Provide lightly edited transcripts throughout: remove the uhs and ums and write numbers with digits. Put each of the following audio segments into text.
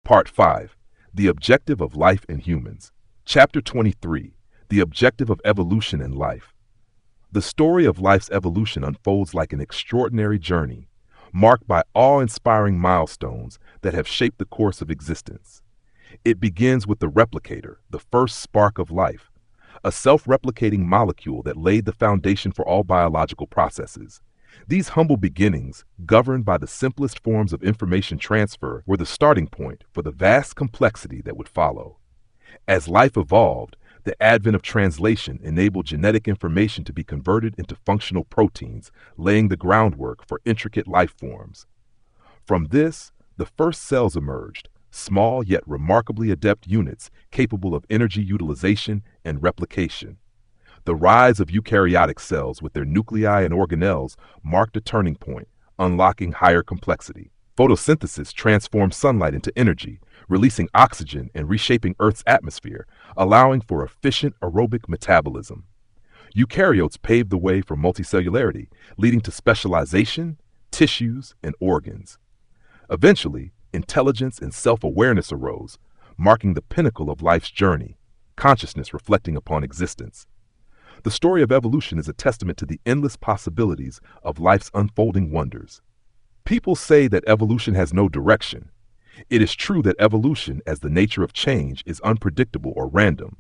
Part 5. The Objective of Life in Humans. Chapter 23. The Objective of Evolution in Life. The story of life's evolution unfolds like an extraordinary journey, marked by awe-inspiring milestones that have shaped the course of existence. It begins with the replicator, the first spark of life, a self-replicating molecule that laid the foundation for all biological processes. These humble beginnings, governed by the simplest forms of information transfer, were the starting point for the vast complexity that would follow. As life evolved, the advent of translation enabled genetic information to be converted into functional proteins, laying the groundwork for intricate life forms. From this, the first cells emerged, small yet remarkably adept units capable of energy utilization and replication. The rise of eukaryotic cells with their nuclei and organelles marked a turning point, unlocking higher complexity. Photosynthesis transformed sunlight into energy, releasing oxygen and reshaping Earth's atmosphere, allowing for efficient aerobic metabolism. Eukaryotes paved the way for multicellularity, leading to specialization, tissues, and organs. Eventually, intelligence and self-awareness arose, marking the pinnacle of life's journey, consciousness reflecting upon existence. The story of evolution is a testament to the endless possibilities of life's unfolding wonders. People say that evolution has no direction. It is true that evolution, as the nature of change, is unpredictable or random.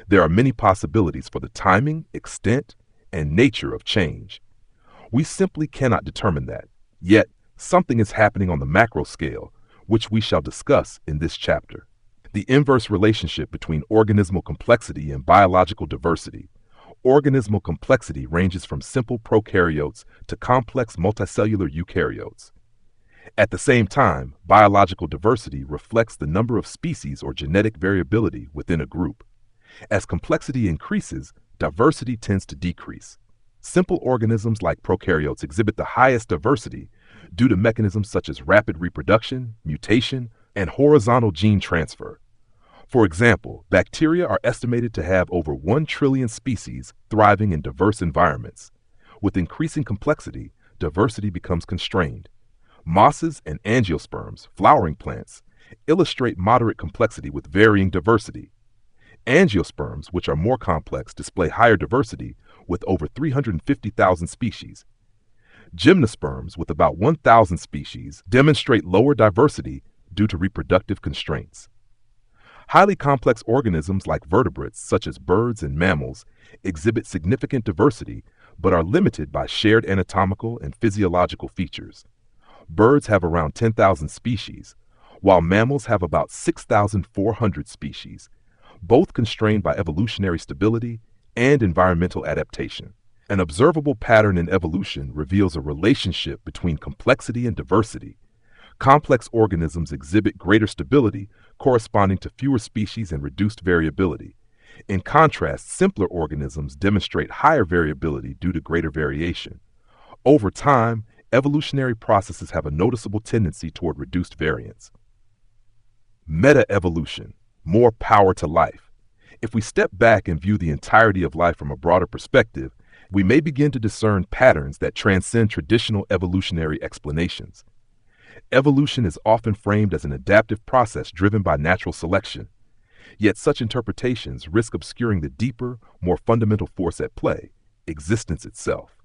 There are many possibilities for the timing, extent, and nature of change. We simply cannot determine that. Yet, something is happening on the macro scale, which we shall discuss in this chapter. The inverse relationship between organismal complexity and biological diversity. Organismal complexity ranges from simple prokaryotes to complex multicellular eukaryotes. At the same time, biological diversity reflects the number of species or genetic variability within a group. As complexity increases, diversity tends to decrease. Simple organisms like prokaryotes exhibit the highest diversity due to mechanisms such as rapid reproduction, mutation, and horizontal gene transfer. For example, bacteria are estimated to have over 1 trillion species thriving in diverse environments. With increasing complexity, diversity becomes constrained. Mosses and angiosperms, flowering plants, illustrate moderate complexity with varying diversity. Angiosperms, which are more complex, display higher diversity with over 350,000 species. Gymnosperms, with about 1,000 species, demonstrate lower diversity due to reproductive constraints. Highly complex organisms like vertebrates, such as birds and mammals, exhibit significant diversity but are limited by shared anatomical and physiological features. Birds have around 10,000 species, while mammals have about 6,400 species, both constrained by evolutionary stability and environmental adaptation. An observable pattern in evolution reveals a relationship between complexity and diversity. Complex organisms exhibit greater stability, corresponding to fewer species and reduced variability. In contrast, simpler organisms demonstrate higher variability due to greater variation. Over time, evolutionary processes have a noticeable tendency toward reduced variance. Meta-evolution, more power to life. If we step back and view the entirety of life from a broader perspective, we may begin to discern patterns that transcend traditional evolutionary explanations. Evolution is often framed as an adaptive process driven by natural selection. Yet such interpretations risk obscuring the deeper, more fundamental force at play, existence itself.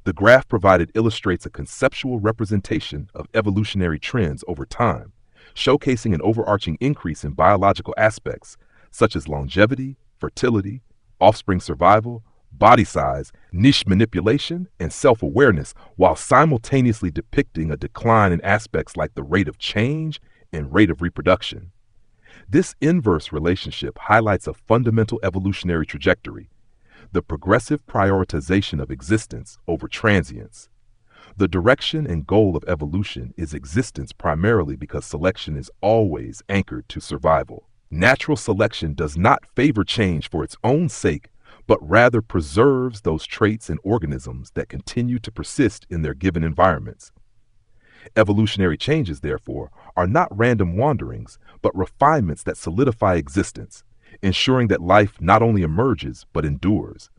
The graph provided illustrates a conceptual representation of evolutionary trends over time, showcasing an overarching increase in biological aspects such as longevity, fertility, offspring survival, body size, niche manipulation, and self-awareness, while simultaneously depicting a decline in aspects like the rate of change and rate of reproduction. This inverse relationship highlights a fundamental evolutionary trajectory, the progressive prioritization of existence over transience. The direction and goal of evolution is existence primarily because selection is always anchored to survival. Natural selection does not favor change for its own sake, but rather preserves those traits and organisms that continue to persist in their given environments. Evolutionary changes, therefore, are not random wanderings, but refinements that solidify existence, ensuring that life not only emerges, but endures.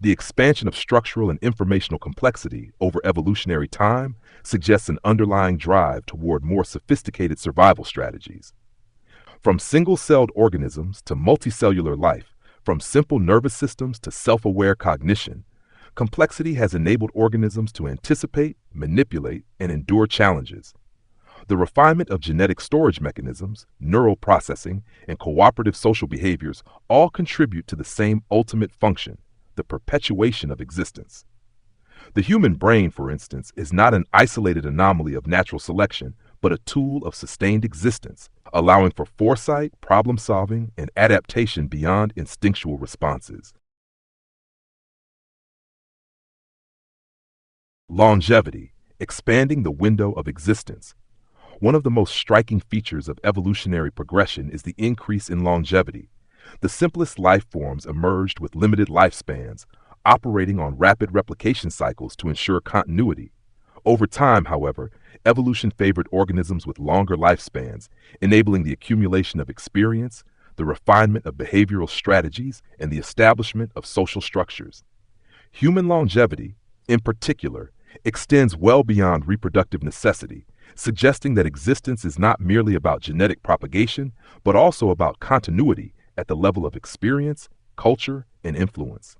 The expansion of structural and informational complexity over evolutionary time suggests an underlying drive toward more sophisticated survival strategies. From single-celled organisms to multicellular life, from simple nervous systems to self-aware cognition, complexity has enabled organisms to anticipate, manipulate, and endure challenges. The refinement of genetic storage mechanisms, neural processing, and cooperative social behaviors all contribute to the same ultimate function, the perpetuation of existence. The human brain, for instance, is not an isolated anomaly of natural selection, but a tool of sustained existence, allowing for foresight, problem-solving, and adaptation beyond instinctual responses. Longevity, expanding the window of existence. One of the most striking features of evolutionary progression is the increase in longevity. The simplest life forms emerged with limited lifespans, operating on rapid replication cycles to ensure continuity. Over time, however, evolution favored organisms with longer lifespans, enabling the accumulation of experience, the refinement of behavioral strategies, and the establishment of social structures. Human longevity, in particular, extends well beyond reproductive necessity, suggesting that existence is not merely about genetic propagation, but also about continuity at the level of experience, culture, and influence.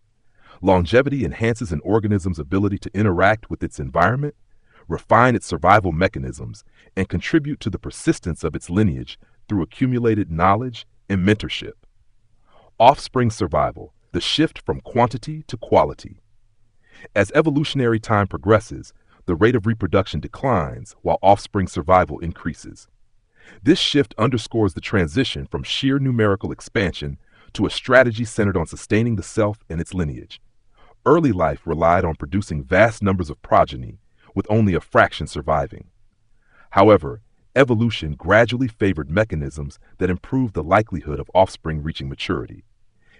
Longevity enhances an organism's ability to interact with its environment, refine its survival mechanisms, and contribute to the persistence of its lineage through accumulated knowledge and mentorship. Offspring survival, the shift from quantity to quality. As evolutionary time progresses, the rate of reproduction declines while offspring survival increases. This shift underscores the transition from sheer numerical expansion to a strategy centered on sustaining the self and its lineage. Early life relied on producing vast numbers of progeny, with only a fraction surviving. However, evolution gradually favored mechanisms that improved the likelihood of offspring reaching maturity.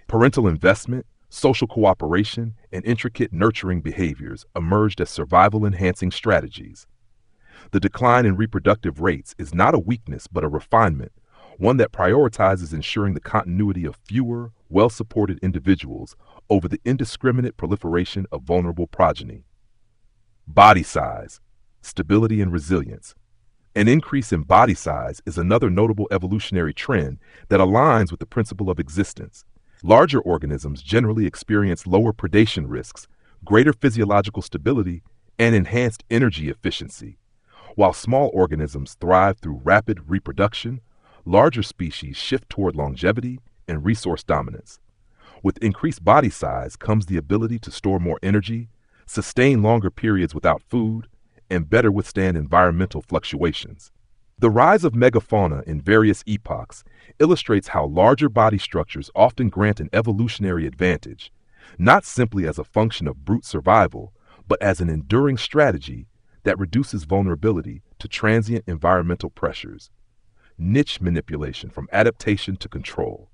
Parental investment, social cooperation, and intricate nurturing behaviors emerged as survival-enhancing strategies. The decline in reproductive rates is not a weakness but a refinement, one that prioritizes ensuring the continuity of fewer, well-supported individuals over the indiscriminate proliferation of vulnerable progeny. Body size, stability and resilience. An increase in body size is another notable evolutionary trend that aligns with the principle of existence. Larger organisms generally experience lower predation risks, greater physiological stability, and enhanced energy efficiency. While small organisms thrive through rapid reproduction, larger species shift toward longevity and resource dominance. With increased body size comes the ability to store more energy, sustain longer periods without food, and better withstand environmental fluctuations. The rise of megafauna in various epochs illustrates how larger body structures often grant an evolutionary advantage, not simply as a function of brute survival, but as an enduring strategy that reduces vulnerability to transient environmental pressures. Niche manipulation from adaptation to control.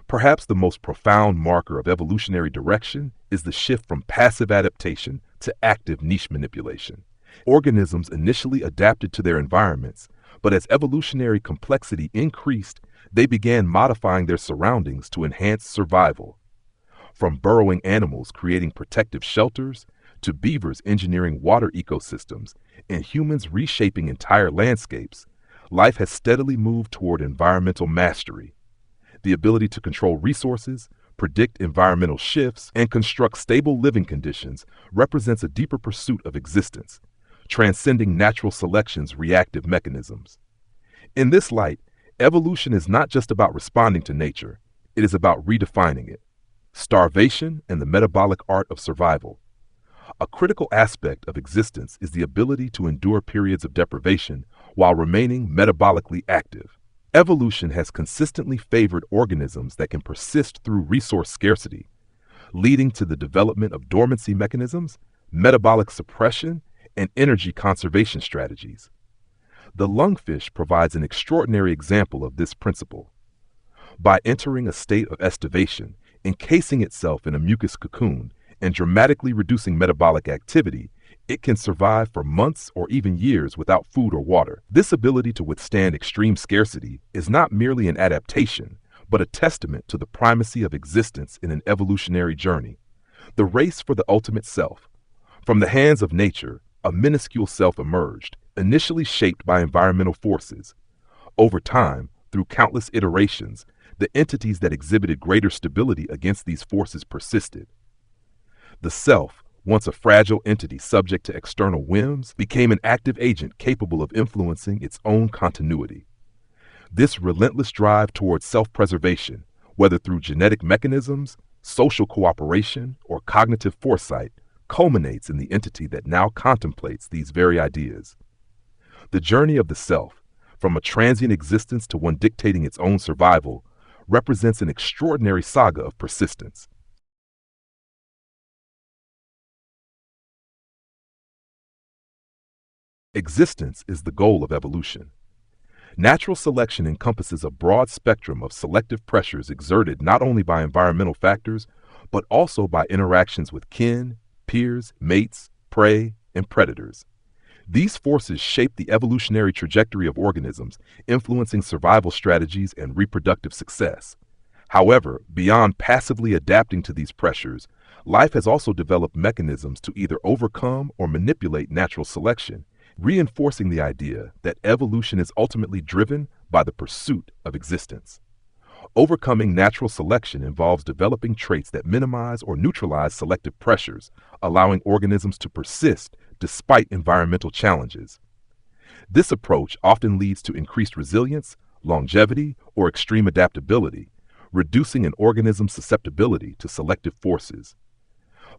Perhaps the most profound marker of evolutionary direction is the shift from passive adaptation to active niche manipulation. Organisms initially adapted to their environments, but as evolutionary complexity increased, they began modifying their surroundings to enhance survival. From burrowing animals creating protective shelters, to beavers engineering water ecosystems, and humans reshaping entire landscapes, life has steadily moved toward environmental mastery. The ability to control resources, predict environmental shifts, and construct stable living conditions represents a deeper pursuit of existence, transcending natural selection's reactive mechanisms. In this light, evolution is not just about responding to nature, it is about redefining it. Starvation and the metabolic art of survival. A critical aspect of existence is the ability to endure periods of deprivation while remaining metabolically active. Evolution has consistently favored organisms that can persist through resource scarcity, leading to the development of dormancy mechanisms, metabolic suppression, and energy conservation strategies. The lungfish provides an extraordinary example of this principle. By entering a state of estivation, encasing itself in a mucus cocoon, and dramatically reducing metabolic activity, it can survive for months or even years without food or water. This ability to withstand extreme scarcity is not merely an adaptation, but a testament to the primacy of existence in an evolutionary journey. The race for the ultimate self. From the hands of nature, a minuscule self emerged, initially shaped by environmental forces. Over time, through countless iterations, the entities that exhibited greater stability against these forces persisted. The self, once a fragile entity subject to external whims, became an active agent capable of influencing its own continuity. This relentless drive towards self-preservation, whether through genetic mechanisms, social cooperation, or cognitive foresight, culminates in the entity that now contemplates these very ideas. The journey of the self, from a transient existence to one dictating its own survival, represents an extraordinary saga of persistence. Existence is the goal of evolution. Natural selection encompasses a broad spectrum of selective pressures exerted not only by environmental factors, but also by interactions with kin, peers, mates, prey, and predators. These forces shape the evolutionary trajectory of organisms, influencing survival strategies and reproductive success. However, beyond passively adapting to these pressures, life has also developed mechanisms to either overcome or manipulate natural selection, reinforcing the idea that evolution is ultimately driven by the pursuit of existence. Overcoming natural selection involves developing traits that minimize or neutralize selective pressures, allowing organisms to persist despite environmental challenges. This approach often leads to increased resilience, longevity, or extreme adaptability, reducing an organism's susceptibility to selective forces.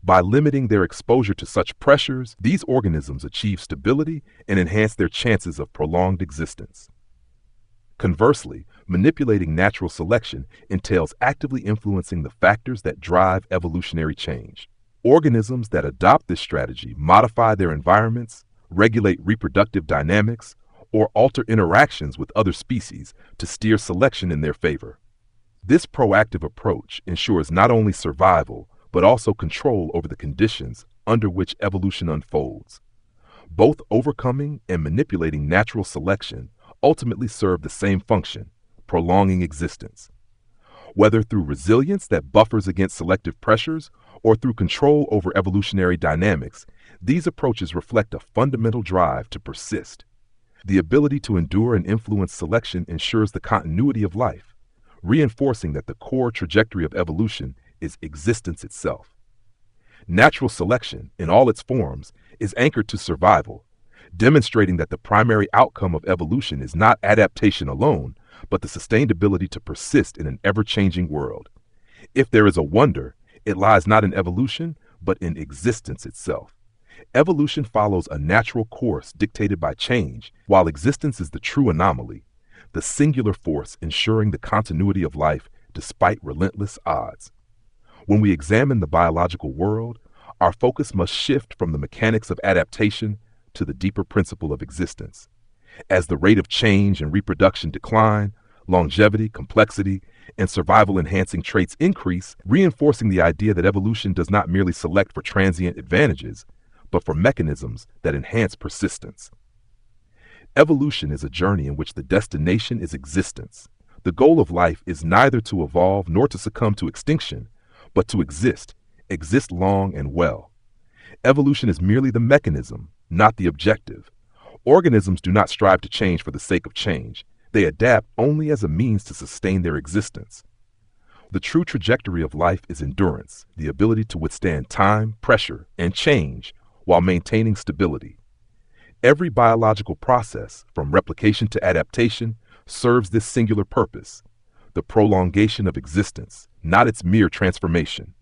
By limiting their exposure to such pressures, these organisms achieve stability and enhance their chances of prolonged existence. Conversely, manipulating natural selection entails actively influencing the factors that drive evolutionary change. Organisms that adopt this strategy modify their environments, regulate reproductive dynamics, or alter interactions with other species to steer selection in their favor. This proactive approach ensures not only survival, but also control over the conditions under which evolution unfolds. Both overcoming and manipulating natural selection ultimately serve the same function, prolonging existence. Whether through resilience that buffers against selective pressures or through control over evolutionary dynamics, these approaches reflect a fundamental drive to persist. The ability to endure and influence selection ensures the continuity of life, reinforcing that the core trajectory of evolution is existence itself. Natural selection, in all its forms, is anchored to survival, demonstrating that the primary outcome of evolution is not adaptation alone, but the sustained ability to persist in an ever-changing world. If there is a wonder, it lies not in evolution, but in existence itself. Evolution follows a natural course dictated by change, while existence is the true anomaly, the singular force ensuring the continuity of life despite relentless odds. When we examine the biological world, our focus must shift from the mechanics of adaptation to the deeper principle of existence. As the rate of change and reproduction decline, longevity, complexity, and survival-enhancing traits increase, reinforcing the idea that evolution does not merely select for transient advantages, but for mechanisms that enhance persistence. Evolution is a journey in which the destination is existence. The goal of life is neither to evolve nor to succumb to extinction, but to exist long and well. Evolution is merely the mechanism, not the objective. Organisms do not strive to change for the sake of change. They adapt only as a means to sustain their existence. The true trajectory of life is endurance, the ability to withstand time, pressure, and change while maintaining stability. Every biological process, from replication to adaptation, serves this singular purpose, the prolongation of existence, not its mere transformation.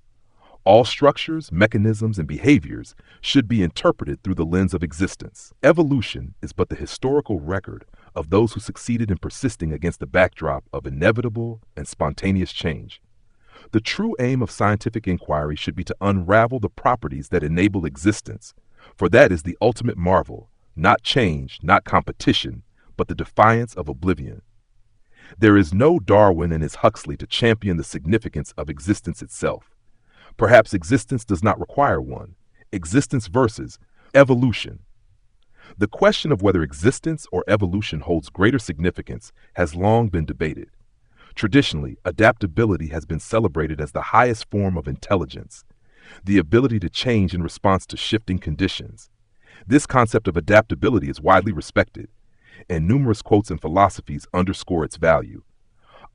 All structures, mechanisms, and behaviors should be interpreted through the lens of existence. Evolution is but the historical record of those who succeeded in persisting against the backdrop of inevitable and spontaneous change. The true aim of scientific inquiry should be to unravel the properties that enable existence, for that is the ultimate marvel, not change, not competition, but the defiance of oblivion. There is no Darwin and his Huxley to champion the significance of existence itself. Perhaps existence does not require one. Existence versus evolution. The question of whether existence or evolution holds greater significance has long been debated. Traditionally, adaptability has been celebrated as the highest form of intelligence, the ability to change in response to shifting conditions. This concept of adaptability is widely respected. and numerous quotes and philosophies underscore its value.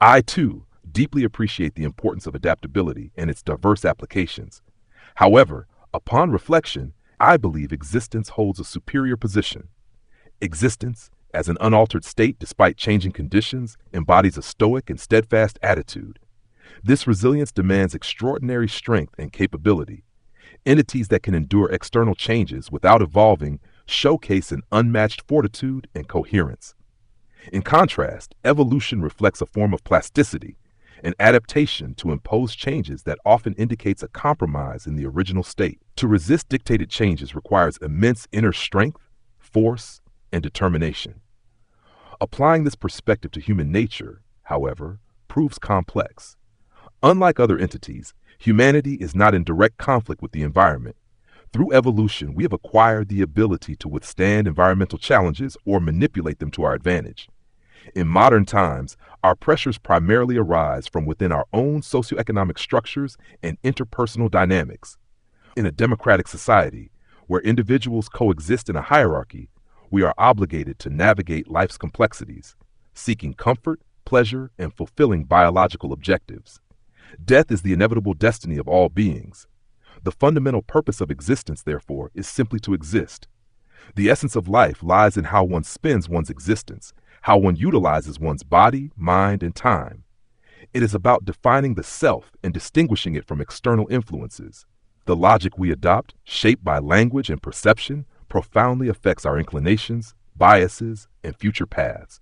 I, too, deeply appreciate the importance of adaptability and its diverse applications. However, upon reflection, I believe existence holds a superior position. Existence, as an unaltered state despite changing conditions, embodies a stoic and steadfast attitude. This resilience demands extraordinary strength and capability. Entities that can endure external changes without evolving showcase an unmatched fortitude and coherence. In contrast, evolution reflects a form of plasticity, an adaptation to imposed changes that often indicates a compromise in the original state. To resist dictated changes requires immense inner strength, force, and determination. Applying this perspective to human nature, however, proves complex. Unlike other entities, humanity is not in direct conflict with the environment. Through evolution, we have acquired the ability to withstand environmental challenges or manipulate them to our advantage. In modern times, our pressures primarily arise from within our own socioeconomic structures and interpersonal dynamics. In a democratic society, where individuals coexist in a hierarchy, we are obligated to navigate life's complexities, seeking comfort, pleasure, and fulfilling biological objectives. Death is the inevitable destiny of all beings. The fundamental purpose of existence, therefore, is simply to exist. The essence of life lies in how one spends one's existence, how one utilizes one's body, mind, and time. It is about defining the self and distinguishing it from external influences. The logic we adopt, shaped by language and perception, profoundly affects our inclinations, biases, and future paths.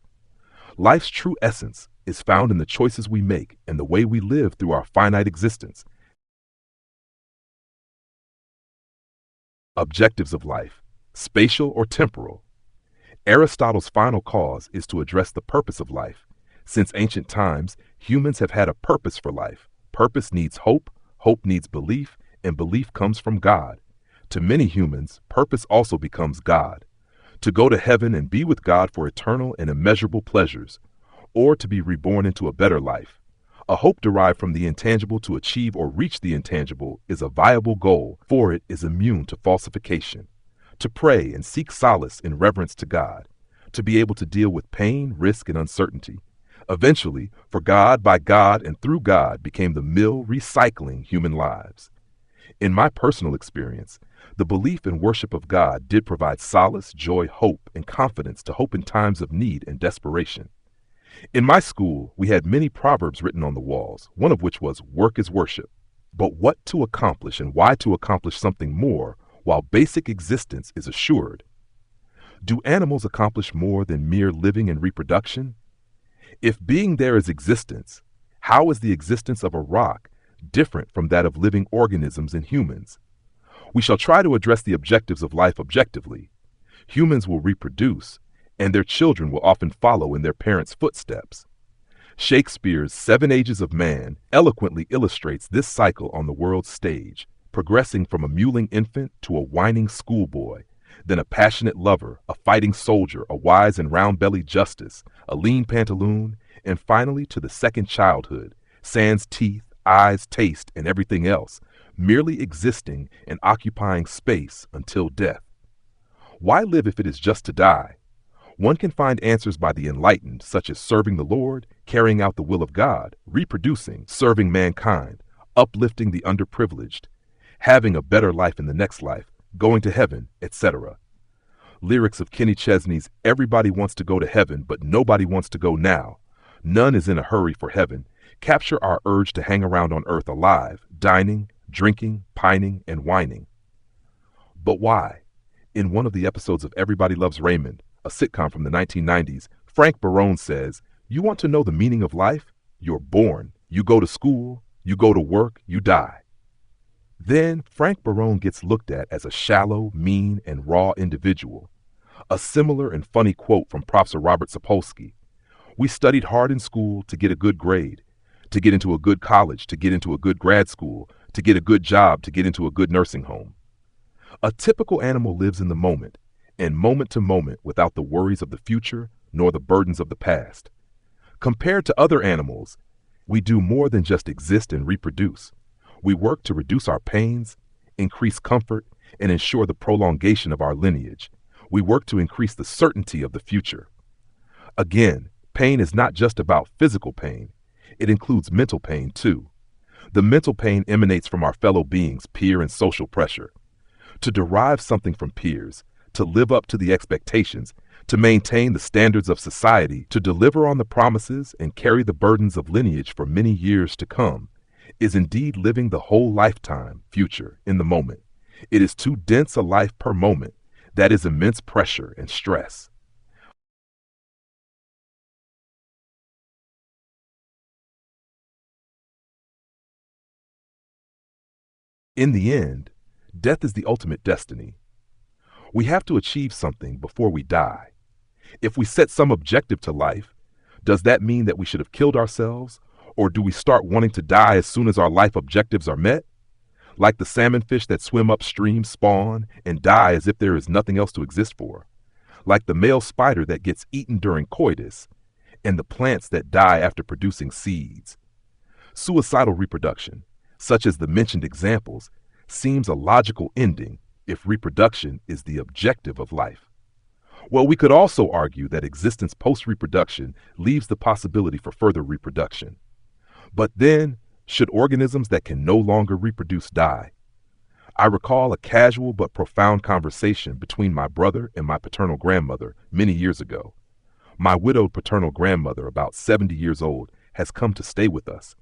Life's true essence is found in the choices we make and the way we live through our finite existence. Objectives of life, spatial or temporal. Aristotle's final cause is to address the purpose of life. Since ancient times, humans have had a purpose for life. Purpose needs hope, hope needs belief, and belief comes from God. To many humans, purpose also becomes God. To go to heaven and be with God for eternal and immeasurable pleasures, or to be reborn into a better life. A hope derived from the intangible to achieve or reach the intangible is a viable goal, for it is immune to falsification. To pray and seek solace in reverence to God. To be able to deal with pain, risk, and uncertainty. Eventually, for God, by God, and through God became the mill recycling human lives. In my personal experience, the belief and worship of God did provide solace, joy, hope, and confidence to hope in times of need and desperation. In my school, we had many proverbs written on the walls, one of which was, "Work is worship." But what to accomplish and why to accomplish something more while basic existence is assured? Do animals accomplish more than mere living and reproduction? If being there is existence, how is the existence of a rock different from that of living organisms and humans? We shall try to address the objectives of life objectively. Humans will reproduce, and their children will often follow in their parents' footsteps. Shakespeare's 7 Ages of Man eloquently illustrates this cycle on the world's stage, progressing from a mewling infant to a whining schoolboy, then a passionate lover, a fighting soldier, a wise and round-bellied justice, a lean pantaloon, and finally to the second childhood, sans teeth, eyes, taste, and everything else, merely existing and occupying space until death. Why live if it is just to die? One can find answers by the enlightened, such as serving the Lord, carrying out the will of God, reproducing, serving mankind, uplifting the underprivileged, having a better life in the next life, going to heaven, etc. Lyrics of Kenny Chesney's "Everybody wants to go to heaven, but nobody wants to go now. None is in a hurry for heaven," capture our urge to hang around on earth alive, dining, drinking, pining, and whining. But why? In one of the episodes of Everybody Loves Raymond, a sitcom from the 1990s, Frank Barone says, "You want to know the meaning of life? You're born, you go to school, you go to work, you die." Then Frank Barone gets looked at as a shallow, mean, and raw individual. A similar and funny quote from Professor Robert Sapolsky: "We studied hard in school to get a good grade, to get into a good college, to get into a good grad school, to get a good job, to get into a good nursing home." A typical animal lives in the moment, and moment to moment without the worries of the future nor the burdens of the past. Compared to other animals, we do more than just exist and reproduce. We work to reduce our pains, increase comfort, and ensure the prolongation of our lineage. We work to increase the certainty of the future. Again, pain is not just about physical pain. It includes mental pain too. The mental pain emanates from our fellow beings, peer and social pressure. To derive something from peers, to live up to the expectations, to maintain the standards of society, to deliver on the promises and carry the burdens of lineage for many years to come, is indeed living the whole lifetime, future, in the moment. It is too dense a life per moment. That is immense pressure and stress. In the end, death is the ultimate destiny. We have to achieve something before we die. If we set some objective to life, does that mean that we should have killed ourselves? Or do we start wanting to die as soon as our life objectives are met? Like the salmon fish that swim upstream, spawn, and die as if there is nothing else to exist for. Like the male spider that gets eaten during coitus, and the plants that die after producing seeds. Suicidal reproduction, such as the mentioned examples, seems a logical ending if reproduction is the objective of life. Well, we could also argue that existence post-reproduction leaves the possibility for further reproduction. But then, should organisms that can no longer reproduce die? I recall a casual but profound conversation between my brother and my paternal grandmother many years ago. My widowed paternal grandmother, about 70 years old, has come to stay with us.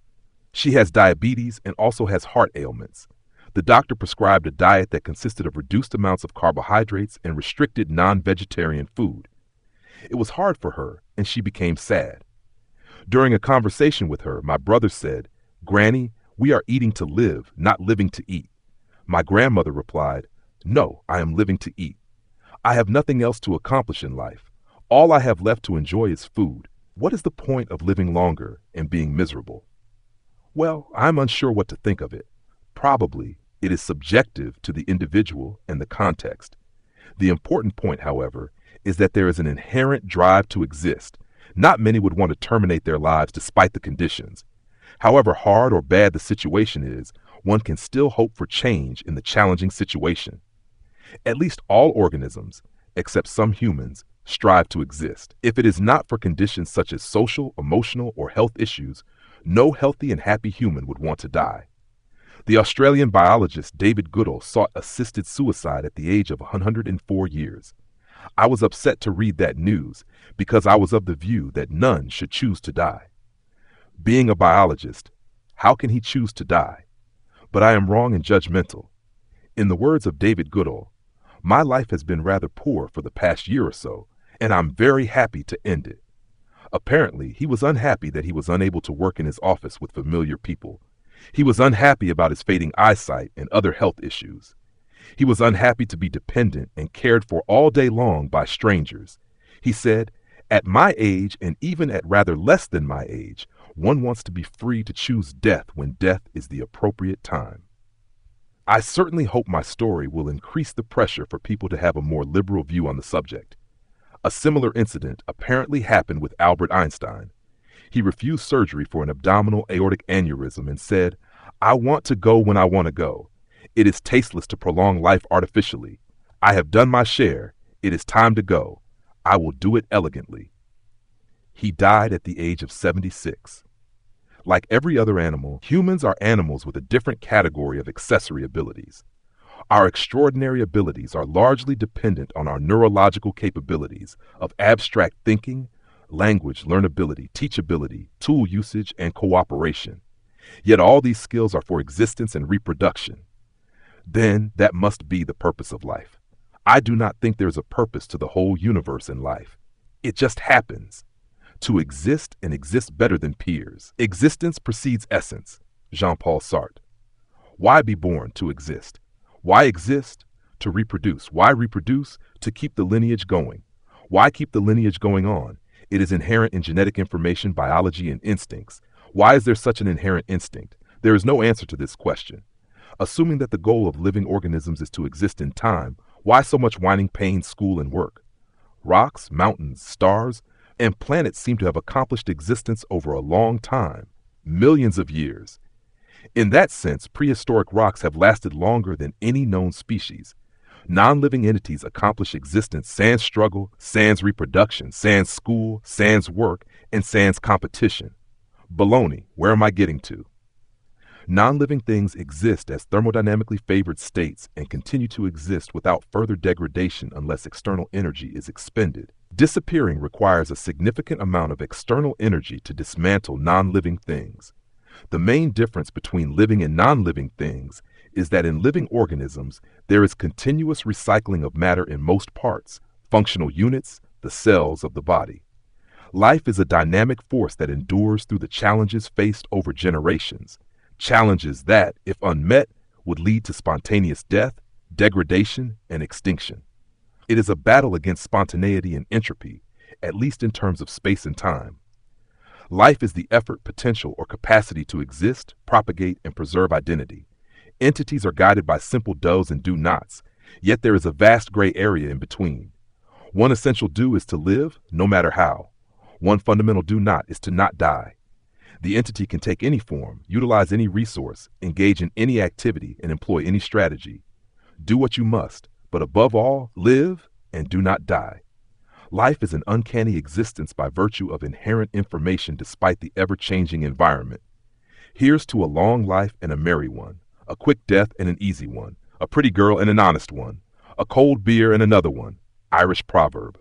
She has diabetes and also has heart ailments. The doctor prescribed a diet that consisted of reduced amounts of carbohydrates and restricted non-vegetarian food. It was hard for her, and she became sad. During a conversation with her, my brother said, "Granny, we are eating to live, not living to eat." My grandmother replied, "No, I am living to eat. I have nothing else to accomplish in life. All I have left to enjoy is food. What is the point of living longer and being miserable?" Well, I'm unsure what to think of it. Probably it is subjective to the individual and the context. The important point, however, is that there is an inherent drive to exist. Not many would want to terminate their lives despite the conditions. However hard or bad the situation is, one can still hope for change in the challenging situation. At least all organisms, except some humans, strive to exist. If it is not for conditions such as social, emotional, or health issues, no healthy and happy human would want to die. The Australian biologist David Goodall sought assisted suicide at the age of 104 years. I was upset to read that news because I was of the view that none should choose to die. Being a biologist, how can he choose to die? But I am wrong and judgmental. In the words of David Goodall, "My life has been rather poor for the past year or so, and I'm very happy to end it." Apparently, he was unhappy that he was unable to work in his office with familiar people. He was unhappy about his fading eyesight and other health issues. He was unhappy to be dependent and cared for all day long by strangers. He said, "At my age, and even at rather less than my age, one wants to be free to choose death when death is the appropriate time." I certainly hope my story will increase the pressure for people to have a more liberal view on the subject. A similar incident apparently happened with Albert Einstein. He refused surgery for an abdominal aortic aneurysm and said, "I want to go when I want to go. It is tasteless to prolong life artificially. I have done my share. It is time to go. I will do it elegantly." He died at the age of 76. Like every other animal, humans are animals with a different category of accessory abilities. Our extraordinary abilities are largely dependent on our neurological capabilities of abstract thinking, language learnability, teachability, tool usage, and cooperation. Yet all these skills are for existence and reproduction. Then that must be the purpose of life. I do not think there is a purpose to the whole universe in life. It just happens. To exist and exist better than peers. Existence precedes essence. Jean-Paul Sartre. Why be born? To exist. Why exist? To reproduce. Why reproduce? To keep the lineage going. Why keep the lineage going on? It is inherent in genetic information, biology, and instincts. Why is there such an inherent instinct? There is no answer to this question. Assuming that the goal of living organisms is to exist in time, why so much whining, pain, school, and work? Rocks, mountains, stars, and planets seem to have accomplished existence over a long time, millions of years. In that sense, prehistoric rocks have lasted longer than any known species. Non-living entities accomplish existence sans struggle, sans reproduction, sans school, sans work, and sans competition. Baloney, where am I getting to? Non-living things exist as thermodynamically favored states and continue to exist without further degradation unless external energy is expended. Disappearing requires a significant amount of external energy to dismantle non-living things. The main difference between living and non-living things is that in living organisms, there is continuous recycling of matter in most parts, functional units, the cells of the body. Life is a dynamic force that endures through the challenges faced over generations, challenges that, if unmet, would lead to spontaneous death, degradation, and extinction. It is a battle against spontaneity and entropy, at least in terms of space and time. Life is the effort, potential, or capacity to exist, propagate, and preserve identity. Entities are guided by simple does and do nots, yet there is a vast gray area in between. One essential do is to live, no matter how. One fundamental do not is to not die. The entity can take any form, utilize any resource, engage in any activity, and employ any strategy. Do what you must, but above all, live and do not die. Life is an uncanny existence by virtue of inherent information despite the ever-changing environment. Here's to a long life and a merry one, a quick death and an easy one, a pretty girl and an honest one, a cold beer and another one. Irish proverb.